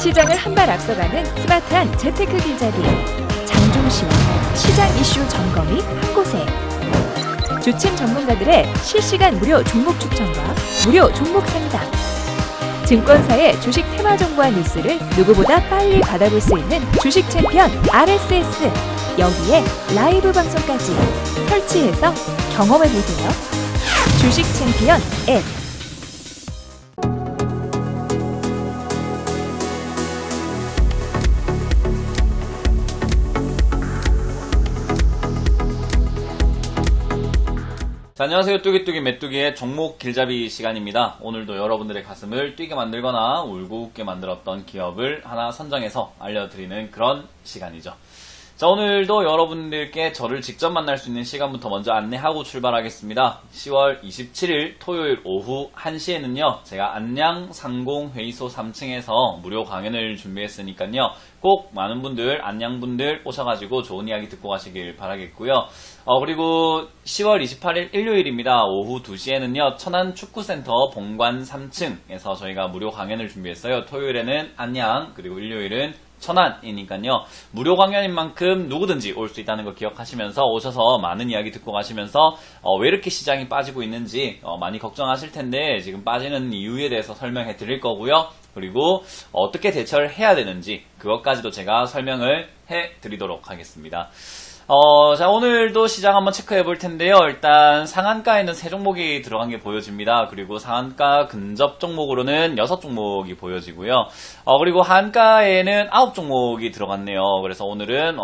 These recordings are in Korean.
시장을 한 발 앞서가는 스마트한 재테크 길잡이 장종시와 시장 이슈 점검이 한 곳에 주침 전문가들의 실시간 무료 종목 추천과 무료 종목 상담 증권사의 주식 테마 정보와 뉴스를 누구보다 빨리 받아볼 수 있는 주식 챔피언 RSS 여기에 라이브 방송까지 설치해서 경험해보세요. 주식 챔피언 앱 자, 안녕하세요. 뚜기뚜기 메뚜기의 종목 길잡이 시간입니다. 오늘도 여러분들의 가슴을 뛰게 만들거나 울고 웃게 만들었던 기업을 하나 선정해서 알려드리는 그런 시간이죠. 자, 오늘도 여러분들께 저를 직접 만날 수 있는 시간부터 먼저 안내하고 출발하겠습니다. 10월 27일 토요일 오후 1시에는요, 제가 안양 상공회의소 3층에서 무료 강연을 준비했으니까요, 꼭 많은 분들, 안양분들 오셔가지고 좋은 이야기 듣고 가시길 바라겠고요. 그리고 10월 28일 일요일입니다. 오후 2시에는요, 천안축구센터 본관 3층에서 저희가 무료 강연을 준비했어요. 토요일에는 안양, 그리고 일요일은 천안이니까요. 무료 강연인 만큼 누구든지 올 수 있다는 거 기억하시면서 오셔서 많은 이야기 듣고 가시면서 왜 이렇게 시장이 빠지고 있는지 많이 걱정하실 텐데 지금 빠지는 이유에 대해서 설명해 드릴 거고요. 그리고 어떻게 대처를 해야 되는지 그것까지도 제가 설명을 해 드리도록 하겠습니다. 자, 오늘도 시장 한번 체크해 볼 텐데요. 일단 상한가에는 3종목이 들어간 게 보여집니다. 그리고 상한가 근접 종목으로는 6종목이 보여지고요. 그리고 한가에는 9종목이 들어갔네요. 그래서 오늘은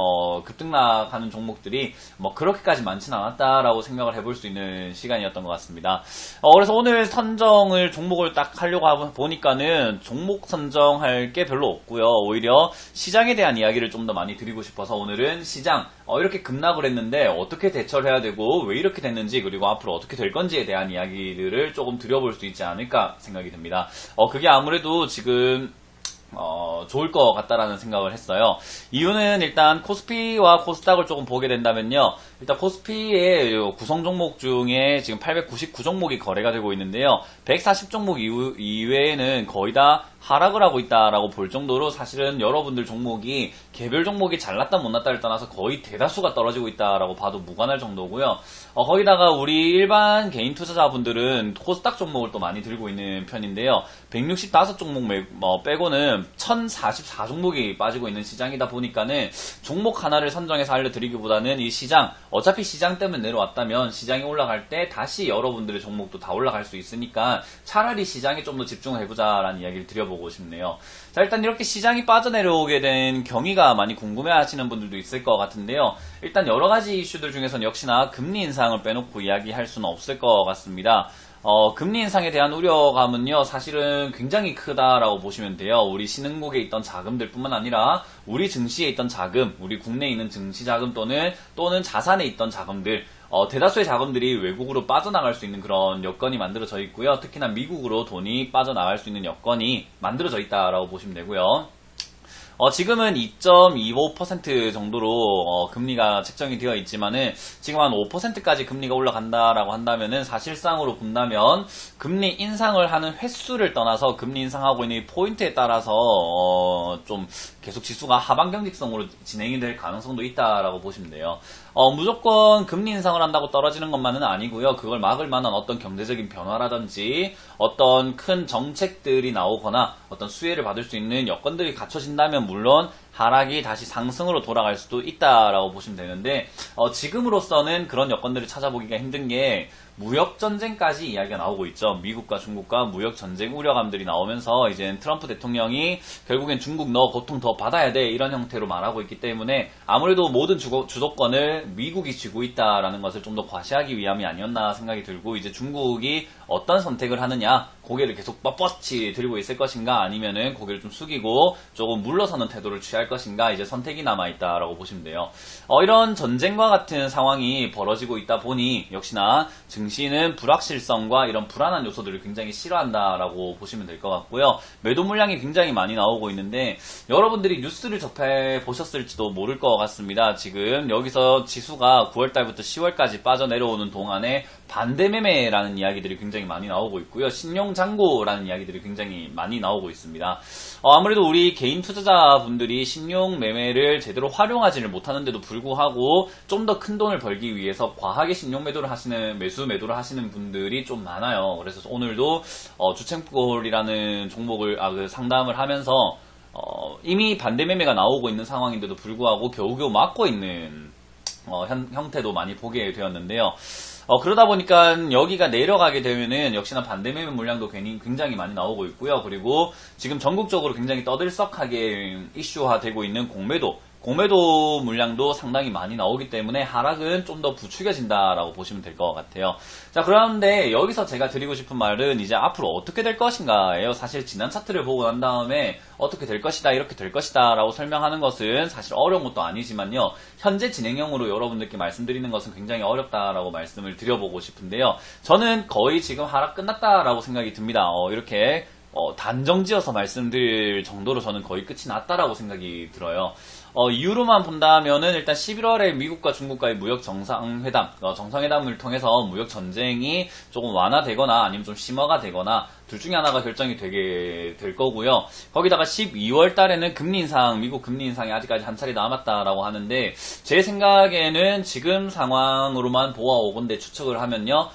급등락하는 종목들이 뭐 그렇게까지 많지는 않았다라고 생각을 해볼 수 있는 시간이었던 것 같습니다. 그래서 오늘 선정을 종목을 딱 하려고 보니까는 종목 선정할 게 별로 없고요. 오히려 시장에 대한 이야기를 좀 더 많이 드리고 싶어서 오늘은 시장 이렇게 급락을 했는데 어떻게 대처를 해야 되고 왜 이렇게 됐는지 그리고 앞으로 어떻게 될 건지에 대한 이야기들을 조금 드려볼 수 있지 않을까 생각이 듭니다. 그게 아무래도 지금 좋을 것 같다라는 생각을 했어요. 이유는 일단 코스피와 코스닥을 조금 보게 된다면요. 일단 코스피의 구성 종목 중에 지금 899종목이 거래가 되고 있는데요. 140종목 이외에는 거의 다 하락을 하고 있다라고 볼 정도로 사실은 여러분들 종목이 개별 종목이 잘났다 못났다를 떠나서 거의 대다수가 떨어지고 있다라고 봐도 무관할 정도고요. 거기다가 우리 일반 개인 투자자분들은 코스닥 종목을 또 많이 들고 있는 편인데요. 165종목 빼고는 1044종목이 빠지고 있는 시장이다 보니까는 종목 하나를 선정해서 알려드리기보다는 이 시장, 어차피 시장 때문에 내려왔다면 시장이 올라갈 때 다시 여러분들의 종목도 다 올라갈 수 있으니까 차라리 시장에 좀 더 집중을 해보자라는 이야기를 드려보고 싶네요. 자, 일단 이렇게 시장이 빠져내려오게 된 경위가 많이 궁금해 하시는 분들도 있을 것 같은데요. 일단 여러가지 이슈들 중에서는 역시나 금리 인상을 빼놓고 이야기할 수는 없을 것 같습니다. 금리 인상에 대한 우려감은요, 사실은 굉장히 크다라고 보시면 돼요. 우리 신흥국에 있던 자금들 뿐만 아니라 우리 증시에 있던 자금, 우리 국내에 있는 증시 자금 또는 자산에 있던 자금들, 대다수의 자금들이 외국으로 빠져나갈 수 있는 그런 여건이 만들어져 있고요. 특히나 미국으로 돈이 빠져나갈 수 있는 여건이 만들어져 있다라고 보시면 되고요. 지금은 2.25% 정도로 금리가 책정이 되어 있지만은 지금 한 5%까지 금리가 올라간다라고 한다면은 사실상으로 본다면 금리 인상을 하는 횟수를 떠나서 금리 인상하고 있는 포인트에 따라서 좀 계속 지수가 하방 경직성으로 진행이 될 가능성도 있다라고 보시면 돼요. 무조건 금리 인상을 한다고 떨어지는 것만은 아니고요. 그걸 막을 만한 어떤 경제적인 변화라든지 어떤 큰 정책들이 나오거나 어떤 수혜를 받을 수 있는 여건들이 갖춰진다면 물론 하락이 다시 상승으로 돌아갈 수도 있다라고 보시면 되는데 지금으로서는 그런 여건들을 찾아보기가 힘든 게 무역전쟁까지 이야기가 나오고 있죠. 미국과 중국과 무역전쟁 우려감들이 나오면서 이제 트럼프 대통령이 결국엔 중국 너 고통 더 받아야 돼 이런 형태로 말하고 있기 때문에 아무래도 모든 주도권을 미국이 쥐고 있다라는 것을 좀 더 과시하기 위함이 아니었나 생각이 들고 이제 중국이 어떤 선택을 하느냐 고개를 계속 뻣뻣이 들고 있을 것인가 아니면은 고개를 좀 숙이고 조금 물러서는 태도를 취할 것인가 이제 선택이 남아있다라고 보시면 돼요. 이런 전쟁과 같은 상황이 벌어지고 있다 보니 역시나 증시는 불확실성과 이런 불안한 요소들을 굉장히 싫어한다라고 보시면 될 것 같고요. 매도 물량이 굉장히 많이 나오고 있는데 여러분들이 뉴스를 접해 보셨을지도 모를 것 같습니다. 지금 여기서 지수가 9월달부터 10월까지 빠져내려오는 동안에 반대매매라는 이야기들이 굉장히 많이 나오고 있고요. 신용잔고라는 이야기들이 굉장히 많이 나오고 있습니다. 아무래도 우리 개인 투자자분들이 신용매매를 제대로 활용하지를 못하는데도 불구하고 좀 더 큰 돈을 벌기 위해서 과하게 신용매도를 하시는, 매도를 하시는 분들이 좀 많아요. 그래서 오늘도 주챔골이라는 종목을 상담을 하면서 이미 반대매매가 나오고 있는 상황인데도 불구하고 겨우겨우 막고 있는 형태도 많이 보게 되었는데요. 그러다 보니까 여기가 내려가게 되면은 역시나 반대매매 물량도 굉장히 많이 나오고 있고요. 그리고 지금 전국적으로 굉장히 떠들썩하게 이슈화되고 있는 공매도 물량도 상당히 많이 나오기 때문에 하락은 좀 더 부추겨진다라고 보시면 될 것 같아요. 자, 그런데 여기서 제가 드리고 싶은 말은 이제 앞으로 어떻게 될 것인가예요. 사실 지난 차트를 보고 난 다음에 어떻게 될 것이다, 이렇게 될 것이다 라고 설명하는 것은 사실 어려운 것도 아니지만요. 현재 진행형으로 여러분들께 말씀드리는 것은 굉장히 어렵다라고 말씀을 드려보고 싶은데요. 저는 거의 지금 하락 끝났다라고 생각이 듭니다. 이렇게 단정지어서 말씀드릴 정도로 저는 거의 끝이 났다라고 생각이 들어요. 이유로만 본다면은 일단 11월에 미국과 중국과의 무역 정상회담을 통해서 무역 전쟁이 조금 완화되거나 아니면 좀 심화가 되거나 둘 중에 하나가 결정이 되게 될 거고요. 거기다가 12월 달에는 미국 금리 인상이 아직까지 한 차례 남았다라고 하는데 제 생각에는 지금 상황으로만 보아오건대 추측을 하면요.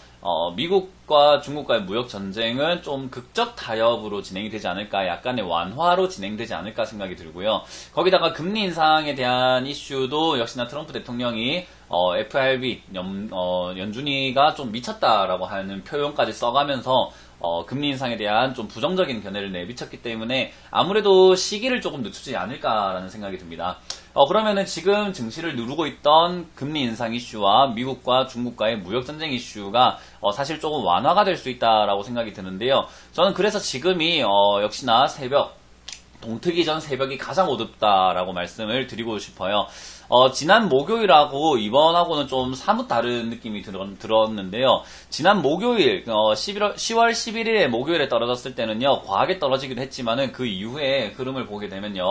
미국과 중국과의 무역 전쟁은 좀 극적 타협으로 진행이 되지 않을까, 약간의 완화로 진행되지 않을까 생각이 들고요. 거기다가 금리 인상에 대한 이슈도 역시나 트럼프 대통령이 FRB 연준위가 좀 미쳤다라고 하는 표현까지 써가면서 금리 인상에 대한 좀 부정적인 견해를 내비쳤기 때문에 아무래도 시기를 조금 늦추지 않을까라는 생각이 듭니다. 그러면은 지금 증시를 누르고 있던 금리 인상 이슈와 미국과 중국과의 무역전쟁 이슈가 사실 조금 완화가 될 수 있다라고 생각이 드는데요. 저는 그래서 지금이 역시나 동트기 전 새벽이 가장 어둡다라고 말씀을 드리고 싶어요. 지난 목요일하고 이번하고는 좀 사뭇 다른 느낌이 들었는데요. 지난 목요일, 10월 11일에 목요일에 떨어졌을 때는요, 과하게 떨어지기도 했지만은 그 이후에 흐름을 보게 되면요,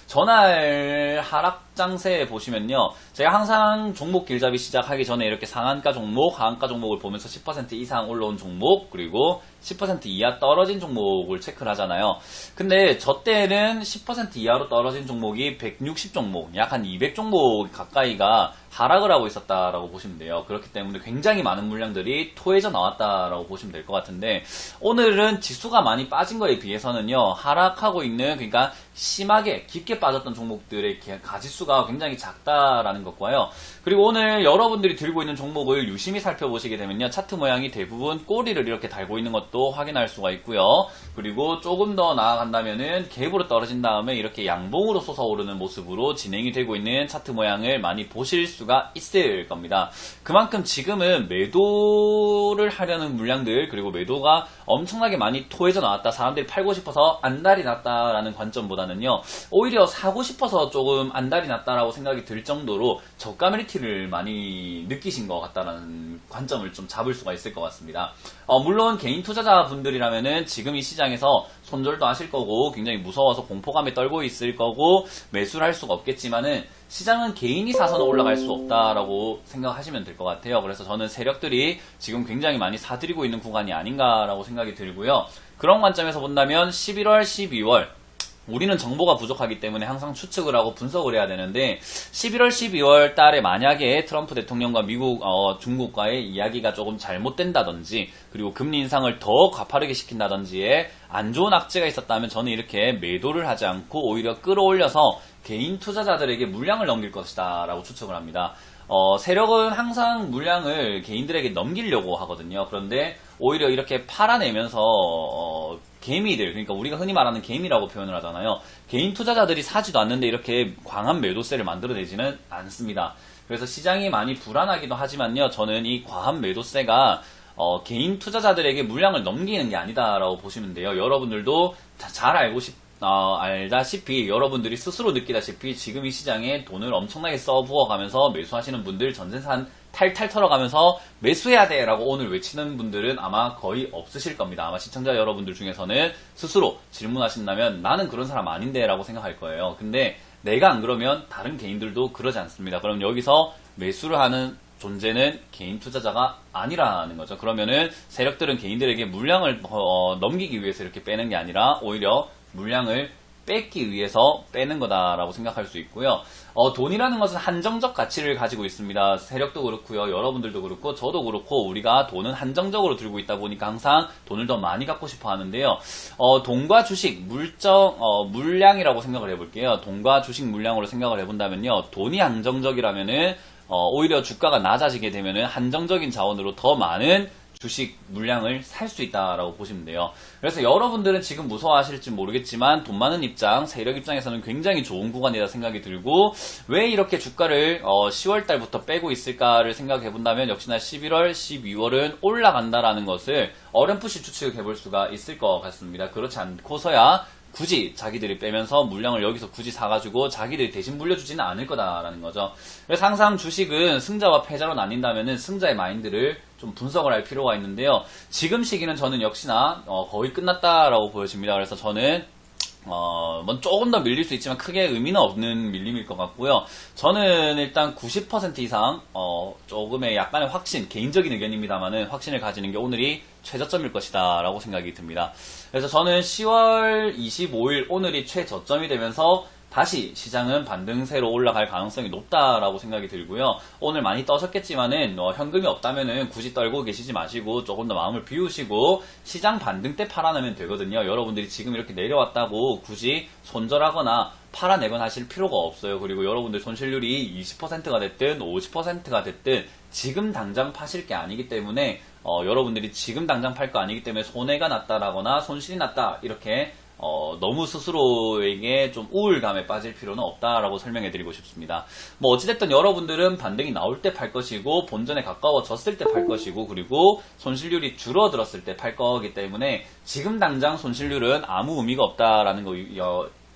전날 하락장세 보시면요, 제가 항상 종목 길잡이 시작하기 전에 이렇게 상한가 종목, 하한가 종목을 보면서 10% 이상 올라온 종목, 그리고 10% 이하 떨어진 종목을 체크를 하잖아요. 근데 저 때는 10% 이하로 떨어진 종목이 160 종목, 약 한 200 종목 가까이가 하락을 하고 있었다라고 보시면 돼요. 그렇기 때문에 굉장히 많은 물량들이 토해져 나왔다라고 보시면 될 것 같은데, 오늘은 지수가 많이 빠진 거에 비해서는요, 하락하고 있는, 그러니까 심하게 깊게 빠졌던 종목들의 가지수가 굉장히 작다라는 것과요. 그리고 오늘 여러분들이 들고 있는 종목을 유심히 살펴보시게 되면요, 차트 모양이 대부분 꼬리를 이렇게 달고 있는 것도 확인할 수가 있고요. 그리고 조금 더 나아간다면은 갭으로 떨어진 다음에 이렇게 양봉으로 솟아오르는 모습으로 진행이 되고 있는 차트 모양을 많이 보실 수가 있을 겁니다. 그만큼 지금은 매도를 하려는 물량들, 그리고 매도가 엄청나게 많이 토해져 나왔다, 사람들이 팔고 싶어서 안달이 났다라는 관점보다는요, 오히려 사고 싶어서 조금 안달이 났다라고 생각이 들 정도로 저가 메리트를 많이 느끼신 것 같다라는 관점을 좀 잡을 수가 있을 것 같습니다. 물론 개인 투자자분들이라면은 지금 이 시장에서 손절도 하실 거고 굉장히 무서워서 공포감에 떨고 있을 거고 매수를 할 수가 없겠지만은, 시장은 개인이 사서는 올라갈 수 없다라고 생각하시면 될 것 같아요. 그래서 저는 세력들이 지금 굉장히 많이 사들이고 있는 구간이 아닌가라고 생각이 들고요. 그런 관점에서 본다면 11월, 12월 우리는 정보가 부족하기 때문에 항상 추측을 하고 분석을 해야 되는데, 11월, 12월 달에 만약에 트럼프 대통령과 중국과의 이야기가 조금 잘못된다든지, 그리고 금리 인상을 더 가파르게 시킨다든지에 안 좋은 악재가 있었다면 저는 이렇게 매도를 하지 않고 오히려 끌어올려서 개인 투자자들에게 물량을 넘길 것이다 라고 추측을 합니다. 세력은 항상 물량을 개인들에게 넘기려고 하거든요. 그런데 오히려 이렇게 팔아내면서 개미들, 그러니까 우리가 흔히 말하는 개미라고 표현을 하잖아요. 개인 투자자들이 사지도 않는데 이렇게 광한 매도세를 만들어내지는 않습니다. 그래서 시장이 많이 불안하기도 하지만요, 저는 이 과한 매도세가 개인 투자자들에게 물량을 넘기는 게 아니다라고 보시면 돼요. 여러분들도 잘 알다시피, 여러분들이 스스로 느끼다시피 지금 이 시장에 돈을 엄청나게 써부어가면서 매수하시는 분들, 전재산 탈탈 털어가면서 매수해야 돼 라고 오늘 외치는 분들은 아마 거의 없으실 겁니다. 아마 시청자 여러분들 중에서는 스스로 질문하신다면 나는 그런 사람 아닌데 라고 생각할 거예요. 근데 내가 안 그러면 다른 개인들도 그러지 않습니다. 그럼 여기서 매수를 하는 존재는 개인 투자자가 아니라는 거죠. 그러면은 세력들은 개인들에게 물량을 넘기기 위해서 이렇게 빼는 게 아니라 오히려 물량을 뺏기 위해서 빼는 거다라고 생각할 수 있고요. 돈이라는 것은 한정적 가치를 가지고 있습니다. 세력도 그렇고요. 여러분들도 그렇고 저도 그렇고 우리가 돈은 한정적으로 들고 있다 보니까 항상 돈을 더 많이 갖고 싶어 하는데요. 돈과 주식, 물량이라고 생각을 해볼게요. 돈과 주식 물량으로 생각을 해본다면요. 돈이 한정적이라면은 오히려 주가가 낮아지게 되면은 한정적인 자원으로 더 많은 주식 물량을 살 수 있다라고 보시면 돼요. 그래서 여러분들은 지금 무서워하실지 모르겠지만 돈 많은 입장, 세력 입장에서는 굉장히 좋은 구간이라 생각이 들고 왜 이렇게 주가를 10월 달부터 빼고 있을까를 생각해 본다면 역시나 11월, 12월은 올라간다라는 것을 어렴풋이 추측해 볼 수가 있을 것 같습니다. 그렇지 않고서야 굳이 자기들이 빼면서 물량을 여기서 굳이 사가지고 자기들이 대신 물려주지는 않을 거다라는 거죠. 그래서 항상 주식은 승자와 패자로 나뉜다면은 승자의 마인드를 좀 분석을 할 필요가 있는데요. 지금 시기는 저는 역시나 거의 끝났다라고 보여집니다. 그래서 저는 뭐 조금 더 밀릴 수 있지만 크게 의미는 없는 밀림일 것 같고요. 저는 일단 90% 이상 조금의 약간의 확신, 개인적인 의견입니다만은 확신을 가지는 게 오늘이 최저점일 것이다 라고 생각이 듭니다. 그래서 저는 10월 25일 오늘이 최저점이 되면서 다시 시장은 반등세로 올라갈 가능성이 높다라고 생각이 들고요. 오늘 많이 떠셨겠지만은 현금이 없다면은 굳이 떨고 계시지 마시고 조금 더 마음을 비우시고 시장 반등 때 팔아내면 되거든요. 여러분들이 지금 이렇게 내려왔다고 굳이 손절하거나 팔아내거나 하실 필요가 없어요. 그리고 여러분들 손실률이 20%가 됐든 50%가 됐든 지금 당장 파실 게 아니기 때문에 여러분들이 지금 당장 팔 거 아니기 때문에 손해가 났다라거나 손실이 났다 이렇게 너무 스스로에게 좀 우울감에 빠질 필요는 없다라고 설명해 드리고 싶습니다. 뭐 어찌됐든 여러분들은 반등이 나올 때 팔 것이고 본전에 가까워졌을 때 팔 것이고 그리고 손실률이 줄어들었을 때 팔 거기 때문에 지금 당장 손실률은 아무 의미가 없다라는 거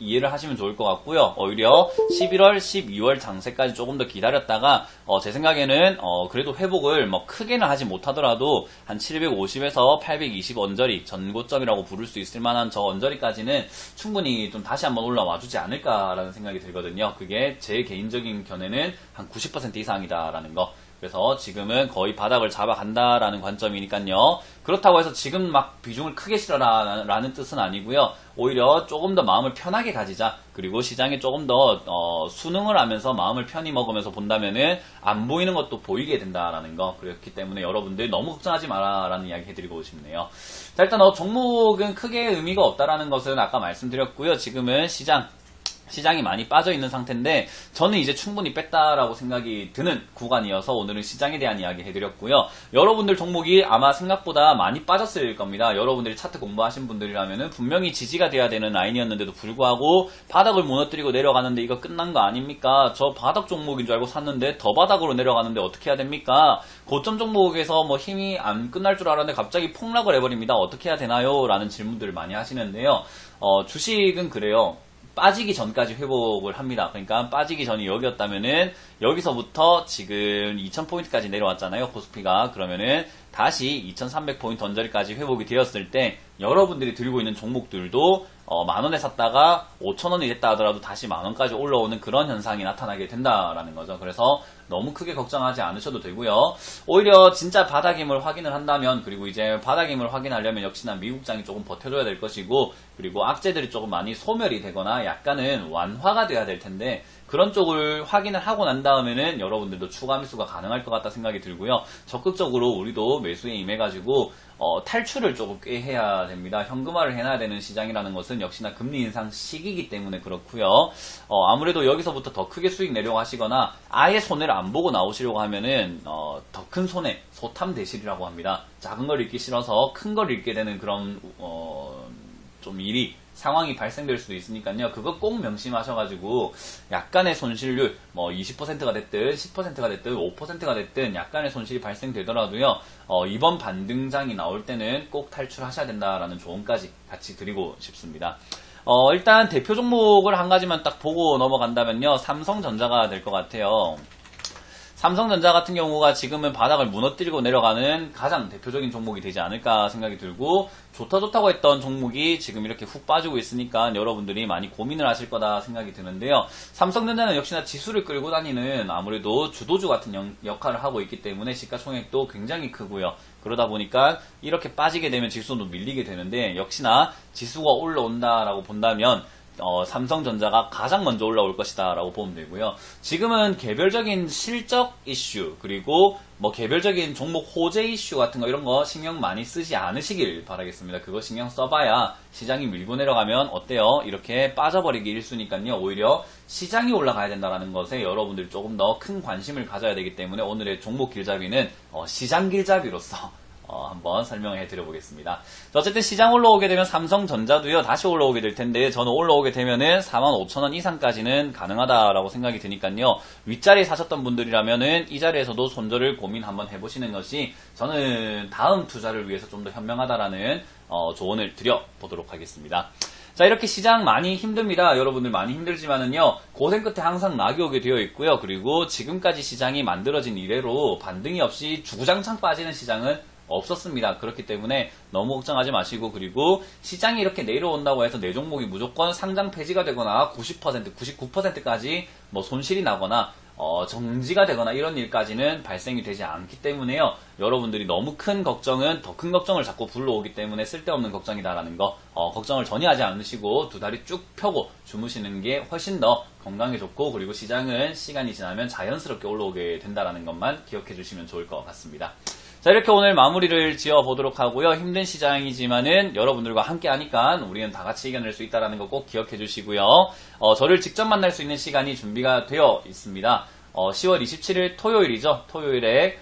이해를 하시면 좋을 것 같고요. 오히려 11월, 12월 장세까지 조금 더 기다렸다가 제 생각에는 그래도 회복을 뭐 크게는 하지 못하더라도 한 750에서 820 언저리 전고점이라고 부를 수 있을 만한 저 언저리까지는 충분히 좀 다시 한번 올라와 주지 않을까라는 생각이 들거든요. 그게 제 개인적인 견해는 한 90% 이상이다라는 거. 그래서 지금은 거의 바닥을 잡아간다라는 관점이니까요. 그렇다고 해서 지금 막 비중을 크게 실어라 라는 뜻은 아니고요. 오히려 조금 더 마음을 편하게 가지자. 그리고 시장에 조금 더 순응을 하면서 마음을 편히 먹으면서 본다면은 안 보이는 것도 보이게 된다라는 거. 그렇기 때문에 여러분들 너무 걱정하지 마라 라는 이야기 해드리고 싶네요. 자, 일단 종목은 크게 의미가 없다라는 것은 아까 말씀드렸고요. 지금은 시장이 많이 빠져 있는 상태인데 저는 이제 충분히 뺐다라고 생각이 드는 구간이어서 오늘은 시장에 대한 이야기 해드렸고요. 여러분들 종목이 아마 생각보다 많이 빠졌을 겁니다. 여러분들이 차트 공부하신 분들이라면은 분명히 지지가 돼야 되는 라인이었는데도 불구하고 바닥을 무너뜨리고 내려가는데 이거 끝난 거 아닙니까? 저 바닥 종목인 줄 알고 샀는데 더 바닥으로 내려가는데 어떻게 해야 됩니까? 고점 종목에서 뭐 힘이 안 끝날 줄 알았는데 갑자기 폭락을 해버립니다. 어떻게 해야 되나요? 라는 질문들을 많이 하시는데요. 주식은 그래요. 빠지기 전까지 회복을 합니다. 그러니까 빠지기 전이 여기였다면은 여기서부터 지금 2000포인트까지 내려왔잖아요. 코스피가. 그러면은 다시 2300포인트 언저리까지 회복이 되었을 때 여러분들이 들고 있는 종목들도 만원에 샀다가 5000원이 됐다 하더라도 다시 만원까지 올라오는 그런 현상이 나타나게 된다라는 거죠. 그래서 너무 크게 걱정하지 않으셔도 되고요. 오히려 진짜 바닥임을 확인을 한다면 그리고 이제 바닥임을 확인하려면 역시나 미국장이 조금 버텨줘야 될 것이고 그리고 악재들이 조금 많이 소멸이 되거나 약간은 완화가 돼야 될 텐데 그런 쪽을 확인을 하고 난 다음에는 여러분들도 추가 매수가 가능할 것 같다 생각이 들고요. 적극적으로 우리도 매수에 임해가지고 탈출을 조금 꽤 해야 됩니다. 현금화를 해놔야 되는 시장이라는 것은 역시나 금리 인상 시기이기 때문에 그렇고요. 아무래도 여기서부터 더 크게 수익 내려고 하시거나 아예 손해를 안 보고 나오시려고 하면은 더 큰 손해, 소탐대실이라고 합니다. 작은 걸 읽기 싫어서 큰 걸 읽게 되는 그런 좀 상황이 발생될 수도 있으니까요. 그거 꼭 명심하셔가지고 약간의 손실률 뭐 20%가 됐든 10%가 됐든 5%가 됐든 약간의 손실이 발생되더라도요. 이번 반등장이 나올 때는 꼭 탈출하셔야 된다라는 조언까지 같이 드리고 싶습니다. 일단 대표 종목을 한 가지만 딱 보고 넘어간다면요. 삼성전자가 될 것 같아요. 삼성전자 같은 경우가 지금은 바닥을 무너뜨리고 내려가는 가장 대표적인 종목이 되지 않을까 생각이 들고, 좋다고 했던 종목이 지금 이렇게 훅 빠지고 있으니까 여러분들이 많이 고민을 하실 거다 생각이 드는데요. 삼성전자는 역시나 지수를 끌고 다니는 아무래도 주도주 같은 역할을 하고 있기 때문에 시가총액도 굉장히 크고요. 그러다 보니까 이렇게 빠지게 되면 지수도 밀리게 되는데, 역시나 지수가 올라온다라고 본다면 삼성전자가 가장 먼저 올라올 것이다 라고 보면 되고요. 지금은 개별적인 실적 이슈, 그리고 뭐 개별적인 종목 호재 이슈 같은 거, 이런 거 신경 많이 쓰지 않으시길 바라겠습니다. 그거 신경 써봐야 시장이 밀고 내려가면 어때요? 이렇게 빠져버리기 일쑤니까요. 오히려 시장이 올라가야 된다는 것에 여러분들이 조금 더 큰 관심을 가져야 되기 때문에, 오늘의 종목 길잡이는 시장 길잡이로서 한번 설명해 드려보겠습니다. 어쨌든 시장 올라오게 되면 삼성전자도요, 다시 올라오게 될 텐데, 저는 올라오게 되면은 45,000원 이상까지는 가능하다라고 생각이 드니까요. 윗자리에 사셨던 분들이라면은 이 자리에서도 손절을 고민 한번 해보시는 것이, 저는 다음 투자를 위해서 좀 더 현명하다라는 조언을 드려보도록 하겠습니다. 자, 이렇게 시장 많이 힘듭니다. 여러분들 많이 힘들지만은요, 고생 끝에 항상 낙이 오게 되어 있고요. 그리고 지금까지 시장이 만들어진 이래로 반등이 없이 주구장창 빠지는 시장은 없었습니다. 그렇기 때문에 너무 걱정하지 마시고, 그리고 시장이 이렇게 내려온다고 해서 내 종목이 무조건 상장 폐지가 되거나 90%, 99%까지 뭐 손실이 나거나 정지가 되거나 이런 일까지는 발생이 되지 않기 때문에요. 여러분들이 너무 큰 걱정은 더 큰 걱정을 자꾸 불러오기 때문에 쓸데없는 걱정이다라는 거, 걱정을 전혀 하지 않으시고 두 다리 쭉 펴고 주무시는 게 훨씬 더 건강에 좋고, 그리고 시장은 시간이 지나면 자연스럽게 올라오게 된다라는 것만 기억해 주시면 좋을 것 같습니다. 자, 이렇게 오늘 마무리를 지어 보도록 하고요. 힘든 시장이지만은 여러분들과 함께 하니까 우리는 다 같이 이겨낼 수 있다는 거 꼭 기억해 주시고요. 저를 직접 만날 수 있는 시간이 준비가 되어 있습니다. 10월 27일 토요일이죠. 토요일에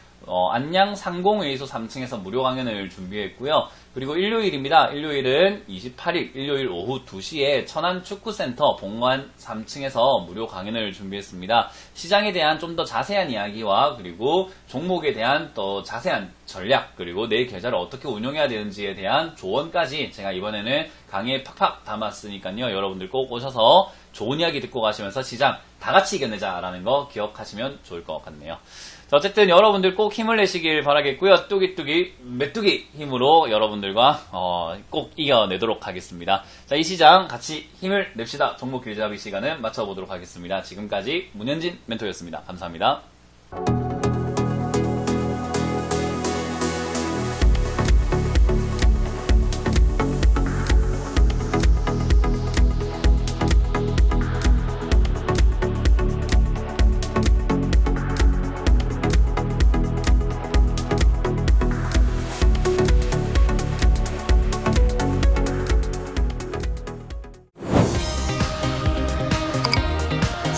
안양 상공회의소 3층에서 무료 강연을 준비했고요. 그리고 일요일입니다. 일요일은 28일 일요일 오후 2시에 천안축구센터 본관 3층에서 무료 강연을 준비했습니다. 시장에 대한 좀 더 자세한 이야기와, 그리고 종목에 대한 또 자세한 전략, 그리고 내 계좌를 어떻게 운용해야 되는지에 대한 조언까지 제가 이번에는 강의에 팍팍 담았으니까요. 여러분들 꼭 오셔서 좋은 이야기 듣고 가시면서 시장 다 같이 이겨내자라는 거 기억하시면 좋을 것 같네요. 자, 어쨌든 여러분들 꼭 힘을 내시길 바라겠고요. 뚜기뚜기 메뚜기 힘으로 여러분들과 꼭 이겨내도록 하겠습니다. 자, 이 시장 같이 힘을 냅시다. 종목 길잡이 시간은 마쳐보도록 하겠습니다. 지금까지 문현진 멘토였습니다. 감사합니다.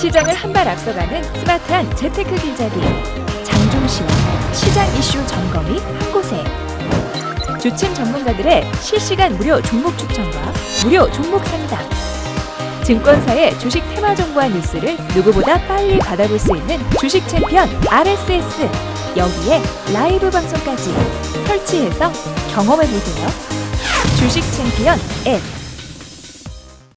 시장을 한 발 앞서가는 스마트한 재테크 길잡이, 장종시와 시장 이슈 점검이 한 곳에. 주침 전문가들의 실시간 무료 종목 추천과 무료 종목 상담, 증권사의 주식 테마 정보와 뉴스를 누구보다 빨리 받아볼 수 있는 주식 챔피언 RSS, 여기에 라이브 방송까지 설치해서 경험해보세요. 주식 챔피언 앱.